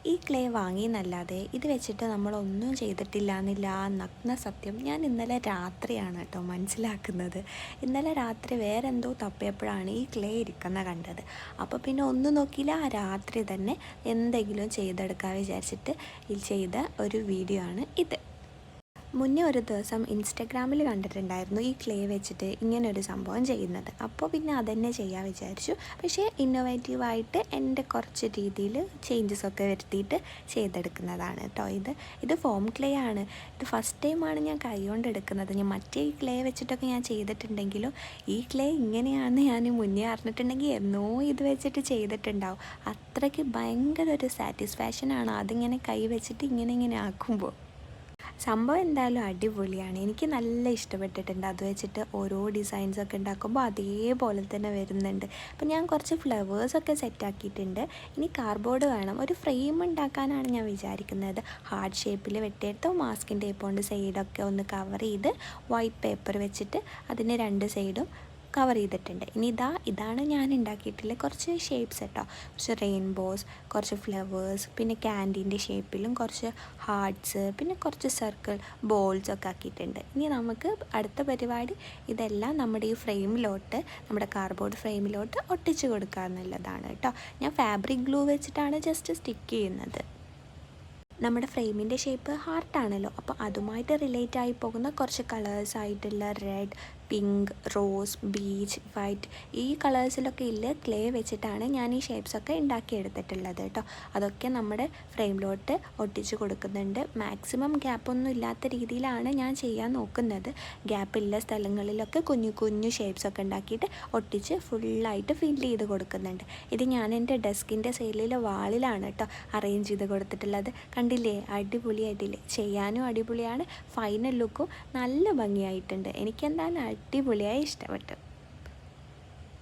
ഈ ക്ലേ വാങ്ങിയെന്നല്ലാതെ ഇത് വെച്ചിട്ട് നമ്മളൊന്നും ചെയ്തിട്ടില്ല എന്നില്ല ആ നഗ്ന സത്യം ഞാൻ ഇന്നലെ രാത്രിയാണ് കേട്ടോ മനസ്സിലാക്കുന്നത്. ഇന്നലെ രാത്രി വേറെ എന്തോ തപ്പിയപ്പോഴാണ് ഈ ക്ലേ ഇരിക്കുന്ന കണ്ടത്. അപ്പോൾ പിന്നെ ഒന്നും നോക്കിയില്ല, ആ രാത്രി തന്നെ എന്തെങ്കിലും ചെയ്തെടുക്കാൻ വിചാരിച്ചിട്ട് ചെയ്ത ഒരു വീഡിയോ ആണ് ഇത്. മുന്നേ ഒരു ദിവസം ഇൻസ്റ്റഗ്രാമിൽ കണ്ടിട്ടുണ്ടായിരുന്നു ഈ ക്ലേ വെച്ചിട്ട് ഇങ്ങനൊരു സംഭവം ചെയ്യുന്നത്. അപ്പോൾ പിന്നെ അതന്നെ ചെയ്യാൻ വിചാരിച്ചു. പക്ഷേ ഇന്നോവേറ്റീവായിട്ട് എൻ്റെ കുറച്ച് രീതിയിൽ ചേഞ്ചസൊക്കെ വരുത്തിയിട്ട് ചെയ്തെടുക്കുന്നതാണ് കേട്ടോ ഇത് ഫോം ക്ലേ ആണ്. ഇത് ഫസ്റ്റ് ടൈമാണ് ഞാൻ കൈകൊണ്ട് എടുക്കുന്നത്. ഞാൻ മറ്റേ ഈ ക്ലേ വെച്ചിട്ടൊക്കെ ഞാൻ ചെയ്തിട്ടുണ്ടെങ്കിലും ഈ ക്ലേ ഇങ്ങനെയാണെന്ന് ഞാൻ മുന്നേ അറിഞ്ഞിട്ടുണ്ടെങ്കിൽ എന്നോ ഇത് വെച്ചിട്ട് ചെയ്തിട്ടുണ്ടാവും. അത്രയ്ക്ക് ഭയങ്കര ഒരു സാറ്റിസ്ഫാക്ഷനാണ് അതിങ്ങനെ കൈ വെച്ചിട്ട് ഇങ്ങനെ ആക്കുമ്പോൾ. സംഭവം എന്തായാലും അടിപൊളിയാണ്. എനിക്ക് നല്ല ഇഷ്ടപ്പെട്ടിട്ടുണ്ട്. അത് വെച്ചിട്ട് ഓരോ ഡിസൈൻസൊക്കെ ഉണ്ടാക്കുമ്പോൾ അതേപോലെ തന്നെ വരുന്നുണ്ട്. അപ്പോൾ ഞാൻ കുറച്ച് ഫ്ലവേഴ്സൊക്കെ സെറ്റാക്കിയിട്ടുണ്ട്. ഇനി കാർഡ്ബോർഡ് വേണം. ഒരു ഫ്രെയിം ഉണ്ടാക്കാനാണ് ഞാൻ വിചാരിക്കുന്നത്. ഹാർട്ട് ഷേപ്പിൽ വെട്ടിയെടുത്ത് മാസ്കിൻ ടേപ്പ് കൊണ്ട് സൈഡൊക്കെ ഒന്ന് കവർ ചെയ്ത് വൈറ്റ് പേപ്പർ വെച്ചിട്ട് അതിന് രണ്ട് സൈഡും കവർ ചെയ്തിട്ടുണ്ട്. ഇനി ഇതാണ് ഞാൻ ഉണ്ടാക്കിയിട്ടുള്ള കുറച്ച് ഷേപ്സ് കേട്ടോ. കുറച്ച് റെയിൻബോസ്, കുറച്ച് ഫ്ലവേഴ്സ്, പിന്നെ ക്യാൻഡീൻ്റെ ഷേപ്പിലും കുറച്ച് ഹാർട്ട്സ്, പിന്നെ കുറച്ച് സർക്കിൾ ബോൾസ് ഒക്കെ ആക്കിയിട്ടുണ്ട്. ഇനി നമുക്ക് അടുത്ത പരിപാടി ഇതെല്ലാം നമ്മുടെ ഈ ഫ്രെയിമിലോട്ട്, നമ്മുടെ കാർഡ്ബോർഡ് ഫ്രെയിമിലോട്ട് ഒട്ടിച്ച് കൊടുക്കുക എന്നുള്ളതാണ് കേട്ടോ. ഞാൻ ഫാബ്രിക് ഗ്ലൂ വെച്ചിട്ടാണ് ജസ്റ്റ് സ്റ്റിക്ക് ചെയ്യുന്നത്. നമ്മുടെ ഫ്രെയിമിൻ്റെ ഷേപ്പ് ഹാർട്ടാണല്ലോ, അപ്പോൾ അതുമായിട്ട് റിലേറ്റ് ആയി പോകുന്ന കുറച്ച് കളേഴ്സായിട്ടുള്ള red, pink, rose, peach, white ഈ കളേഴ്സിലൊക്കെ ക്ലേ വെച്ചിട്ടാണ് ഞാൻ ഈ ഷേപ്സൊക്കെ ഉണ്ടാക്കിയെടുത്തിട്ടുള്ളത് കേട്ടോ. അതൊക്കെ നമ്മുടെ ഫ്രെയിമിലോട്ട് ഒട്ടിച്ച് കൊടുക്കുന്നുണ്ട്. മാക്സിമം ഗ്യാപ്പൊന്നും ഇല്ലാത്ത രീതിയിലാണ് ഞാൻ ചെയ്യാൻ നോക്കുന്നത്. ഗ്യാപ്പുള്ള സ്ഥലങ്ങളിലൊക്കെ കുഞ്ഞു കുഞ്ഞു ഷേപ്സൊക്കെ ഉണ്ടാക്കിയിട്ട് ഒട്ടിച്ച് ഫുള്ളായിട്ട് ഫില്ല് ചെയ്ത് കൊടുക്കുന്നുണ്ട്. ഇത് ഞാൻ എൻ്റെ ഡെസ്കിൻ്റെ സൈഡിലെ വാളിലാണ് കേട്ടോ അറേഞ്ച് ചെയ്ത് കൊടുത്തിട്ടുള്ളത്. കണ്ടില്ലേ, അടിപൊളിയായിട്ടില്ലേ? ചെയ്യാനും അടിപൊളിയാണ്, ഫൈനൽ ലുക്കും നല്ല ഭംഗിയായിട്ടുണ്ട്. എനിക്കെന്തായാലും അടിപൊളിയായി ഇഷ്ടപ്പെട്ടു.